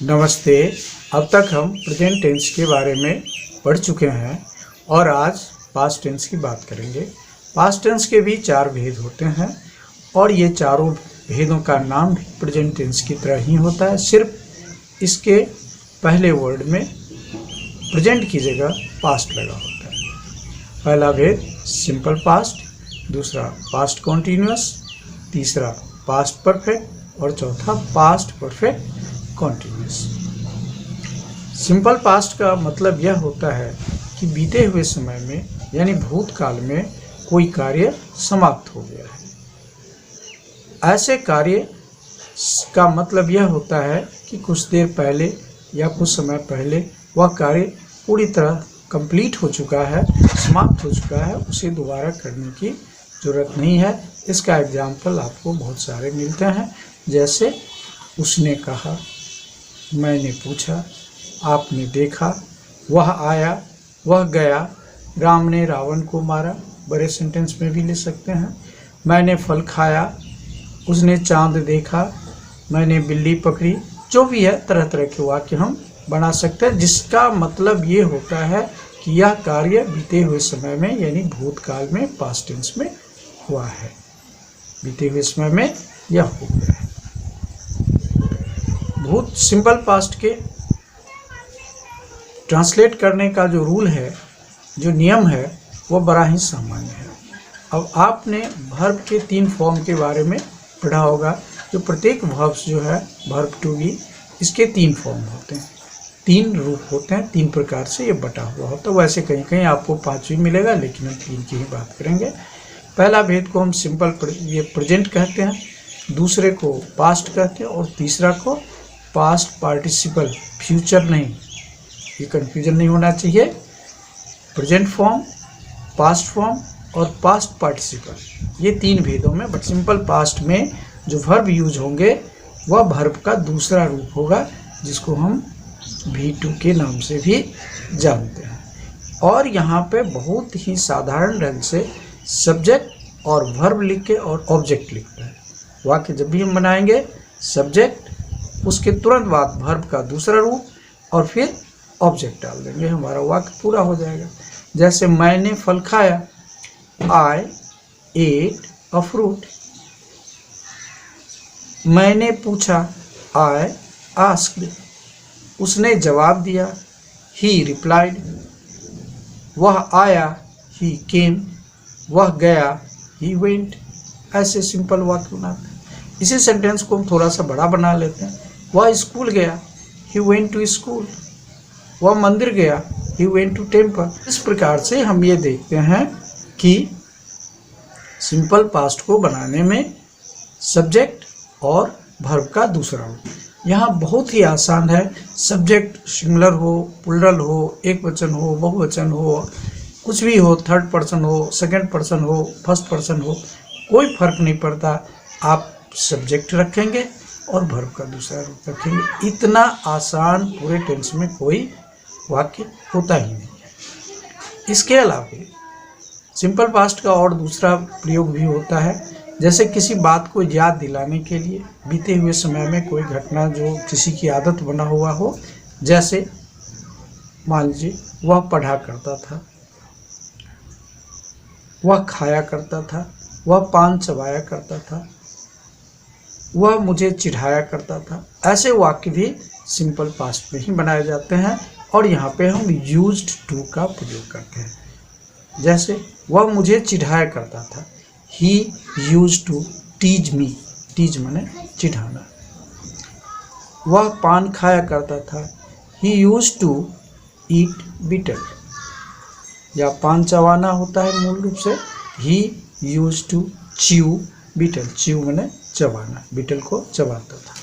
नमस्ते। अब तक हम प्रेजेंट टेंस के बारे में पढ़ चुके हैं और आज पास्ट टेंस की बात करेंगे। पास्ट टेंस के भी 4 भेद होते हैं और ये चारों भेदों का नाम भी प्रेजेंट टेंस की तरह ही होता है, सिर्फ इसके पहले वर्ड में प्रेजेंट की जगह पास्ट लगा होता है। पहला भेद सिंपल पास्ट, दूसरा पास्ट कॉन्टिन्यूअस, तीसरा पास्ट परफेक्ट और चौथा past perfect continuous. Simple past का मतलब यह होता है कि बीते हुए समय में यानी भूतकाल में कोई कार्य समाप्त हो गया है। ऐसे कार्य का मतलब यह होता है कि कुछ देर पहले या कुछ समय पहले वह कार्य पूरी तरह कंप्लीट हो चुका है, समाप्त हो चुका है, उसे दोबारा करने की ज़रूरत नहीं है। इसका एग्जाम्पल आपको बहुत सारे मिलते हैं, जैसे उसने कहा, मैंने पूछा, आपने देखा, वह आया, वह गया, राम ने रावण को मारा, बड़े सेंटेंस में भी ले सकते हैं। मैंने फल खाया, उसने चांद देखा, मैंने बिल्ली पकड़ी। जो भी है, तरह तरह के वाक्य हम बना सकते हैं, जिसका मतलब ये होता है कि यह कार्य बीते हुए समय में यानी भूतकाल में पास्ट टेंस में हुआ है। बीते हुए समय में यह हो गया है। भूत सिंपल पास्ट के ट्रांसलेट करने का जो रूल है, जो नियम है, वो बड़ा ही सामान्य है। अब आपने वर्ब के 3 फॉर्म के बारे में पढ़ा होगा। जो प्रत्येक वर्ब्स जो है वर्ब टू बी, इसके 3 फॉर्म होते हैं, 3 रूप होते हैं, 3 प्रकार से ये बटा हुआ होता है। वैसे कहीं कहीं आपको 5 भी मिलेगा, लेकिन हम 3 की ही बात करेंगे। पहला भेद को हम सिंपल ये प्रेजेंट कहते हैं, दूसरे को पास्ट कहते हैं और तीसरा को पास्ट पार्टिसिपल, फ्यूचर नहीं, ये कन्फ्यूजन नहीं होना चाहिए। प्रेजेंट फॉर्म, पास्ट फॉर्म और पास्ट पार्टिसिपल, ये 3 भेदों में। बट सिंपल पास्ट में जो वर्ब यूज होंगे वह वर्ब का दूसरा रूप होगा, जिसको हम V2 के नाम से भी जानते हैं। और यहाँ पे बहुत ही साधारण ढंग से सब्जेक्ट और वर्ब लिख के और ऑब्जेक्ट लिखते हैं। वाक्य जब भी हम बनाएंगे, सब्जेक्ट, उसके तुरंत बाद वर्ब का दूसरा रूप और फिर ऑब्जेक्ट डाल देंगे, हमारा वाक्य पूरा हो जाएगा। जैसे मैंने फल खाया, आई एट अ फ्रूट। मैंने पूछा, आई आस्क्ड। उसने जवाब दिया, ही रिप्लाइड। वह आया, ही केम। वह गया, ही वेंट। ऐसे सिंपल वाक्य बनाते हैं। इसी सेंटेंस को हम थोड़ा सा बड़ा बना लेते हैं। वह स्कूल गया, ही वेंट टू स्कूल। वह मंदिर गया, ही वेंट टू टेम्पल। इस प्रकार से हम ये देखते हैं कि सिंपल पास्ट को बनाने में सब्जेक्ट और वर्ब का दूसरा रूप यहाँ बहुत ही आसान है। सब्जेक्ट सिंगुलर हो, प्लूरल हो, एक वचन हो, बहुवचन हो, कुछ भी हो, थर्ड पर्सन हो, सेकंड पर्सन हो, फर्स्ट पर्सन हो, कोई फर्क नहीं पड़ता। आप सब्जेक्ट रखेंगे और वर्ब का दूसरा रूप रखेंगे। इतना आसान पूरे टेंस में कोई वाक्य होता ही नहीं है। इसके अलावा सिंपल पास्ट का और दूसरा प्रयोग भी होता है, जैसे किसी बात को याद दिलाने के लिए बीते हुए समय में कोई घटना जो किसी की आदत बना हुआ हो। जैसे मान लीजिए, वह पढ़ा करता था, वह खाया करता था, वह पान चबाया करता था, वह मुझे चिढ़ाया करता था। ऐसे वाक्य भी सिंपल पास्ट में ही बनाए जाते हैं और यहाँ पे हम यूज्ड टू का प्रयोग करते हैं। जैसे वह मुझे चिढ़ाया करता था, he used to tease me. Tease माने चिढ़ाना। वह पान खाया करता था, he used to eat betel. या पान चबाना होता है मूल रूप से, he used to chew betel. Chew माने चबाना, बीटल को चबाता था।